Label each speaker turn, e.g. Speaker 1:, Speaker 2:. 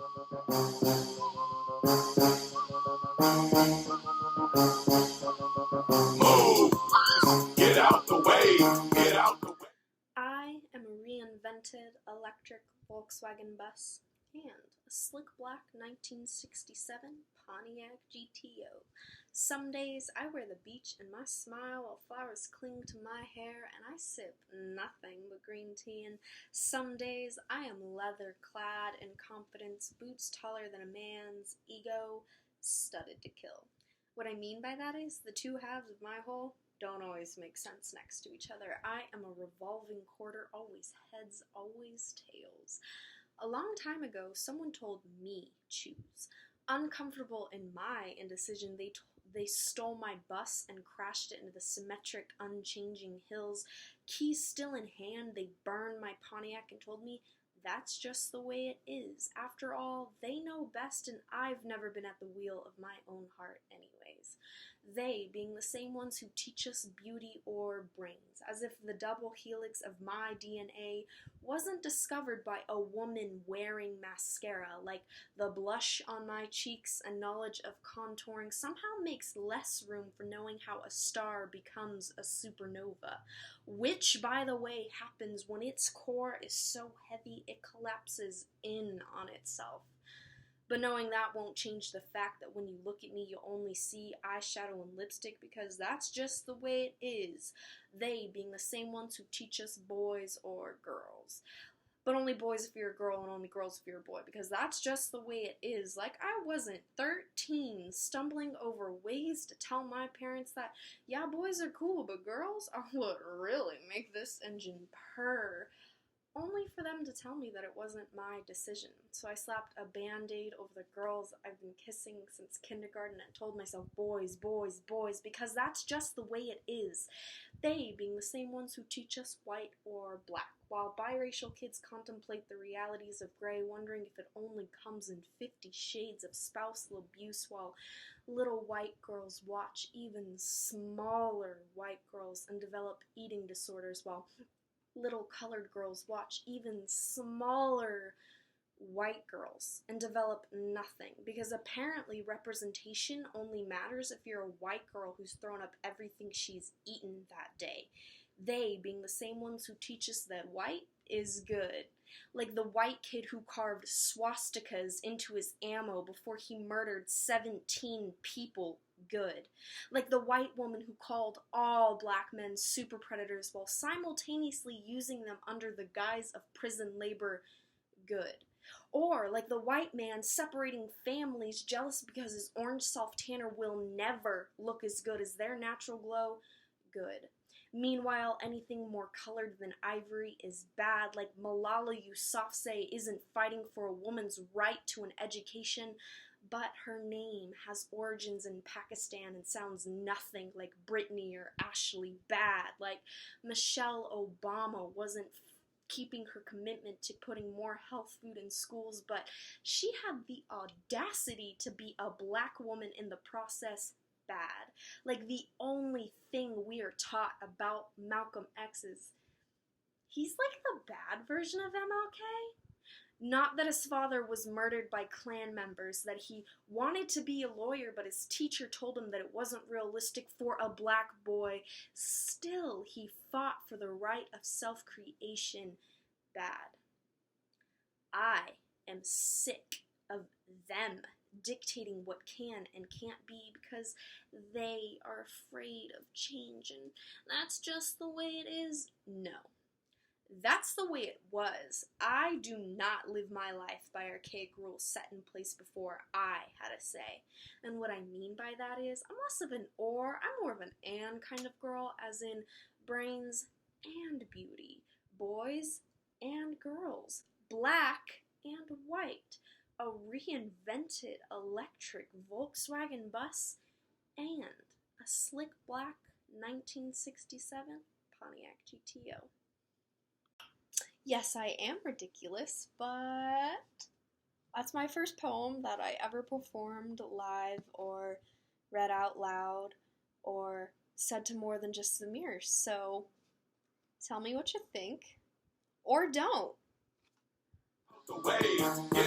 Speaker 1: Move! Get out the way! Get out the way!
Speaker 2: I am a reinvented electric Volkswagen bus and a slick black 1967 Pontiac GTO. Some days I wear the beach in my smile while flowers cling to my hair and I sip nothing but green tea, and some days I am leather clad in confidence, boots taller than a man's ego, studded to kill. What I mean by that is the two halves of my whole don't always make sense next to each other. I am a revolving quarter, always heads, always tails. A long time ago, someone told me choose. Uncomfortable in my indecision, they stole my bus and crashed it into the symmetric, unchanging hills. Keys still in hand, they burned my Pontiac and told me that's just the way it is. After all, they know best, and I've never been at the wheel of my own heart anyways. They being the same ones who teach us beauty or brains, as if the double helix of my DNA wasn't discovered by a woman wearing mascara, like the blush on my cheeks and knowledge of contouring somehow makes less room for knowing how a star becomes a supernova, which, by the way, happens when its core is so heavy it collapses in on itself. But knowing that won't change the fact that when you look at me, you only see eyeshadow and lipstick, because that's just the way it is. They being the same ones who teach us boys or girls. But only boys if you're a girl and only girls if you're a boy, because that's just the way it is. Like I wasn't 13 stumbling over ways to tell my parents that, yeah, boys are cool, but girls are what really make this engine purr. Only for them to tell me that it wasn't my decision. So I slapped a band-aid over the girls I've been kissing since kindergarten and told myself boys, boys, boys, because that's just the way it is. They being the same ones who teach us white or black, while biracial kids contemplate the realities of gray, wondering if it only comes in 50 shades of spousal abuse, while little white girls watch even smaller white girls and develop eating disorders, while little colored girls watch even smaller white girls and develop nothing, because apparently representation only matters if you're a white girl who's thrown up everything she's eaten that day. They being the same ones who teach us that white is good. Like the white kid who carved swastikas into his ammo before he murdered 17 people. Good. Like the white woman who called all black men super predators while simultaneously using them under the guise of prison labor. Good. Or like the white man separating families jealous because his orange self-tanner will never look as good as their natural glow. Good. Meanwhile, anything more colored than ivory is bad, like Malala Yousafzai isn't fighting for a woman's right to an education, but her name has origins in Pakistan and sounds nothing like Britney or Ashley Bad, like Michelle Obama wasn't keeping her commitment to putting more health food in schools, but she had the audacity to be a black woman in the process. Bad. Like the only thing we are taught about Malcolm X is he's like the bad version of MLK. Not that his father was murdered by Klan members, that he wanted to be a lawyer but his teacher told him that it wasn't realistic for a black boy. Still, he fought for the right of self-creation. Bad. I am sick of them dictating what can and can't be because they are afraid of change, and that's just the way it is. No. That's the way it was. I do not live my life by archaic rules set in place before I had a say. And what I mean by that is, I'm less of an or, I'm more of an and kind of girl, as in brains and beauty, boys and girls, black and white, a reinvented electric Volkswagen bus, and a slick black 1967 Pontiac GTO. Yes, I am ridiculous, but that's my first poem that I ever performed live or read out loud or said to more than just the mirrors. So tell me what you think, or don't.
Speaker 1: The way.